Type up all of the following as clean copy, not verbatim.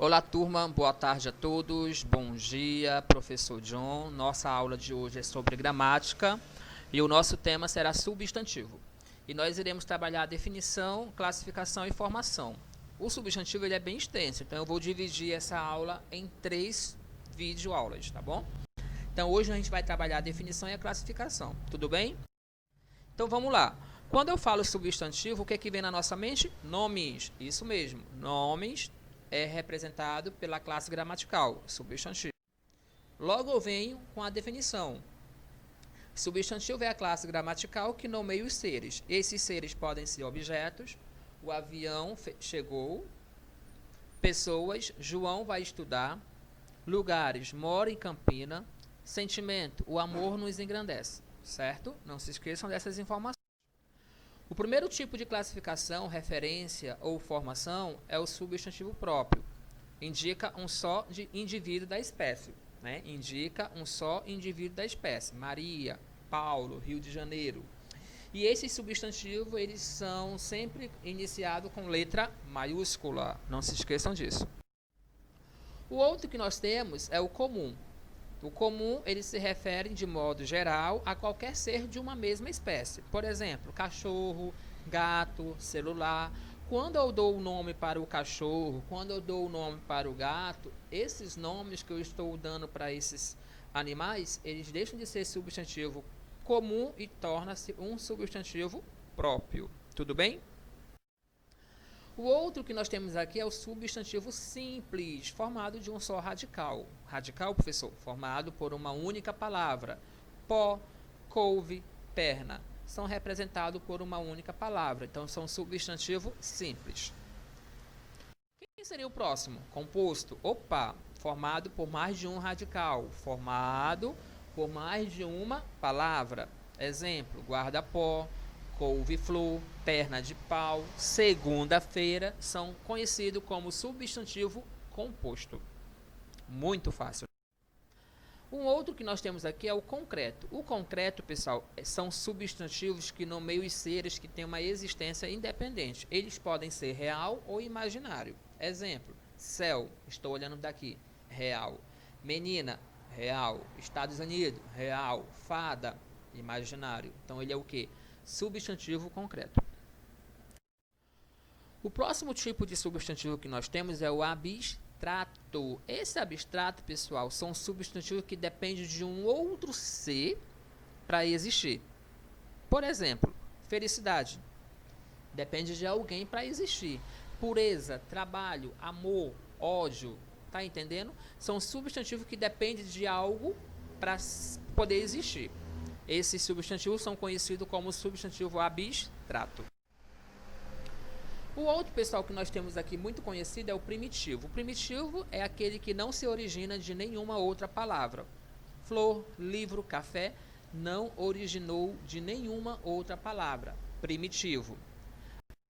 Olá, turma, boa tarde a todos, bom dia, professor John. Nossa aula de hoje é sobre gramática e o nosso tema será substantivo. E nós iremos trabalhar a definição, classificação e formação. O substantivo ele é bem extenso, então eu vou dividir essa aula em 3 videoaulas, tá bom? Então hoje a gente vai trabalhar a definição e a classificação, tudo bem? Então vamos lá. Quando eu falo substantivo, o que é que vem na nossa mente? Nomes, isso mesmo, nomes é representado pela classe gramatical, substantivo. Logo eu venho com a definição. Substantivo é a classe gramatical que nomeia os seres. Esses seres podem ser objetos, o avião chegou, pessoas, João vai estudar, lugares, mora em Campina, sentimento, o amor nos engrandece, certo? Não se esqueçam dessas informações. O primeiro tipo de classificação, referência ou formação é o substantivo próprio. Indica um só indivíduo da espécie. Né? Indica um só indivíduo da espécie. Maria, Paulo, Rio de Janeiro. E esses substantivos, eles são sempre iniciados com letra maiúscula. Não se esqueçam disso. O outro que nós temos é o comum. O comum, ele se refere de modo geral a qualquer ser de uma mesma espécie. Por exemplo, cachorro, gato, celular. Quando eu dou o nome para o cachorro, quando eu dou o nome para o gato, esses nomes que eu estou dando para esses animais, eles deixam de ser substantivo comum e torna-se um substantivo próprio. Tudo bem? O outro que nós temos aqui é o substantivo simples, formado de um só radical. Radical, professor, formado por uma única palavra. Pó, couve, perna. São representados por uma única palavra. Então, são substantivo simples. Quem seria o próximo? Composto. Opa, formado por mais de um radical. Formado por mais de uma palavra. Exemplo, guarda-pó, couve-flor, perna de pau, segunda-feira são conhecidos como substantivo composto. Muito fácil. Um outro que nós temos aqui é o concreto. O concreto, pessoal, são substantivos que nomeiam os seres que têm uma existência independente. Eles podem ser real ou imaginário. Exemplo, céu, estou olhando daqui, real. Menina, real. Estados Unidos, real. Fada, imaginário. Então ele é o quê? Substantivo concreto. O próximo tipo de substantivo que nós temos é o abstrato. Esse abstrato, pessoal, são substantivos que dependem de um outro ser para existir. Por exemplo, felicidade depende de alguém para existir. Pureza, trabalho, amor, ódio, tá entendendo? São substantivos que dependem de algo para poder existir. Esses substantivos são conhecidos como substantivo abstrato. O outro, pessoal, que nós temos aqui muito conhecido é o primitivo. O primitivo é aquele que não se origina de nenhuma outra palavra. Flor, livro, café não originou de nenhuma outra palavra. Primitivo.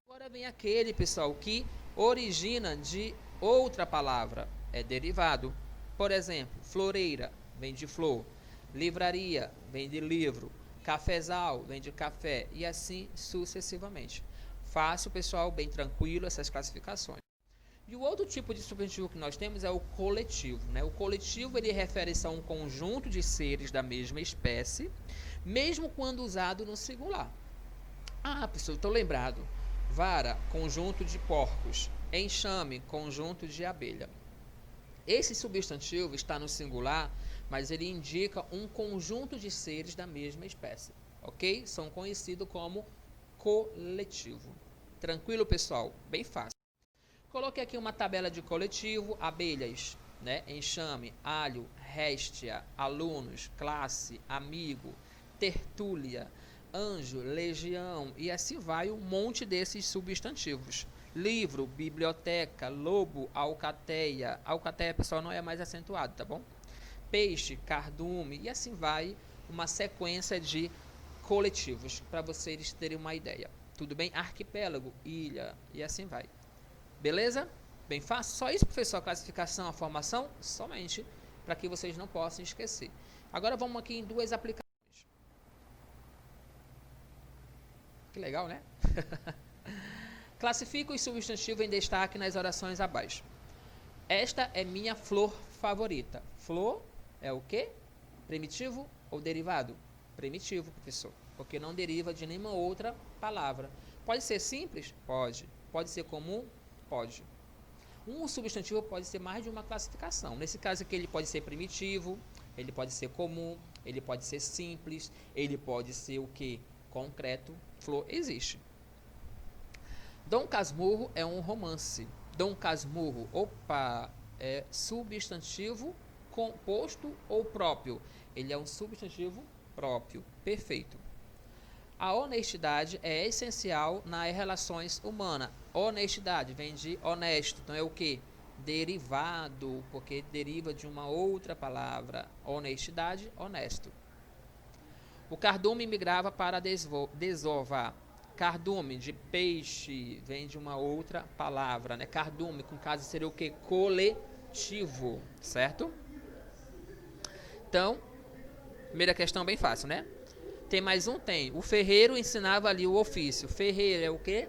Agora vem aquele, pessoal, que origina de outra palavra. É derivado. Por exemplo, floreira vem de flor. Livraria vem de livro, cafezal vem de café e assim sucessivamente. Fácil, pessoal, bem tranquilo essas classificações. E o outro tipo de substantivo que nós temos é o coletivo. Né? O coletivo ele refere-se a um conjunto de seres da mesma espécie, mesmo quando usado no singular. Ah, pessoal, estou lembrado. Vara, conjunto de porcos. Enxame, conjunto de abelha. Esse substantivo está no singular, mas ele indica um conjunto de seres da mesma espécie, ok? São conhecidos como coletivo. Tranquilo, pessoal? Bem fácil. Coloquei aqui uma tabela de coletivo, abelhas, né? Enxame, alho, réstia, alunos, classe, amigo, tertúlia, anjo, legião e assim vai um monte desses substantivos. Livro, biblioteca, lobo, alcateia. Alcateia, pessoal, não é mais acentuado, tá bom? Peixe, cardume e assim vai uma sequência de coletivos para vocês terem uma ideia. Tudo bem? Arquipélago, ilha e assim vai. Beleza? Bem fácil? Só isso, professor? A classificação, a formação? Somente para que vocês não possam esquecer. Agora vamos aqui em 2 aplicações. Que legal, né? Classifica os substantivos em destaque nas orações abaixo. Esta é minha flor favorita. Flor é o quê? Primitivo ou derivado? Primitivo, professor, porque não deriva de nenhuma outra palavra. Pode ser simples? Pode. Pode ser comum? Pode. Um substantivo pode ser mais de uma classificação. Nesse caso aqui, ele pode ser primitivo, ele pode ser comum, ele pode ser simples, ele pode ser o quê? Concreto. Flor existe. Dom Casmurro é um romance. Dom Casmurro, opa, é substantivo composto ou próprio? Ele é um substantivo próprio. Perfeito. A honestidade é essencial nas relações humanas. Honestidade vem de honesto. Então é o que? Derivado, porque deriva de uma outra palavra. Honestidade, honesto. O cardume migrava para desovar. Cardume, de peixe, vem de uma outra palavra, né? Cardume, com caso seria o que? Coletivo, certo? Então, primeira questão bem fácil, né? Tem mais um? Tem. O ferreiro ensinava ali o ofício. Ferreiro é o quê?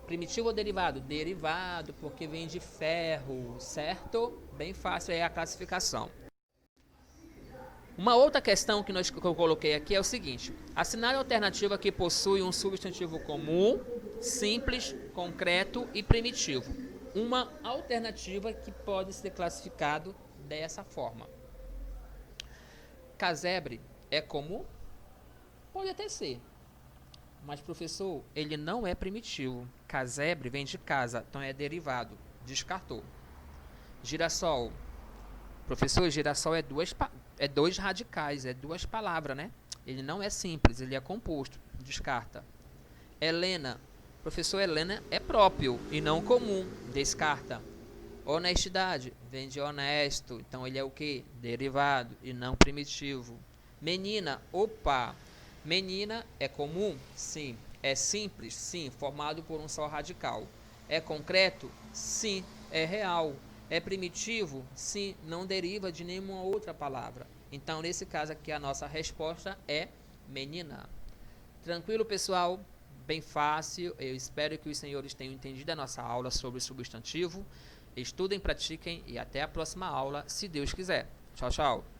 Primitivo ou derivado? Derivado, porque vem de ferro, certo? Bem fácil é a classificação. Uma outra questão que eu coloquei aqui é o seguinte: assinale a alternativa que possui um substantivo comum, simples, concreto e primitivo. Uma alternativa que pode ser classificado dessa forma. Casebre é comum? Pode até ser. Mas, professor, ele não é primitivo. Casebre vem de casa, então é derivado. Descartou. Girassol. Professor, girassol é dois radicais, é duas palavras, né? Ele não é simples, ele é composto. Descarta. Helena. Professor, Helena é próprio e não comum. Descarta. Honestidade. Vem de honesto, então ele é o quê? Derivado e não primitivo. Menina. Opa! Menina é comum? Sim. É simples? Sim. Formado por um só radical. É concreto? Sim. É real. É primitivo? Sim. Não deriva de nenhuma outra palavra. Então, nesse caso aqui, a nossa resposta é menina. Tranquilo, pessoal? Bem fácil. Eu espero que os senhores tenham entendido a nossa aula sobre substantivo. Estudem, pratiquem e até a próxima aula, se Deus quiser. Tchau, tchau.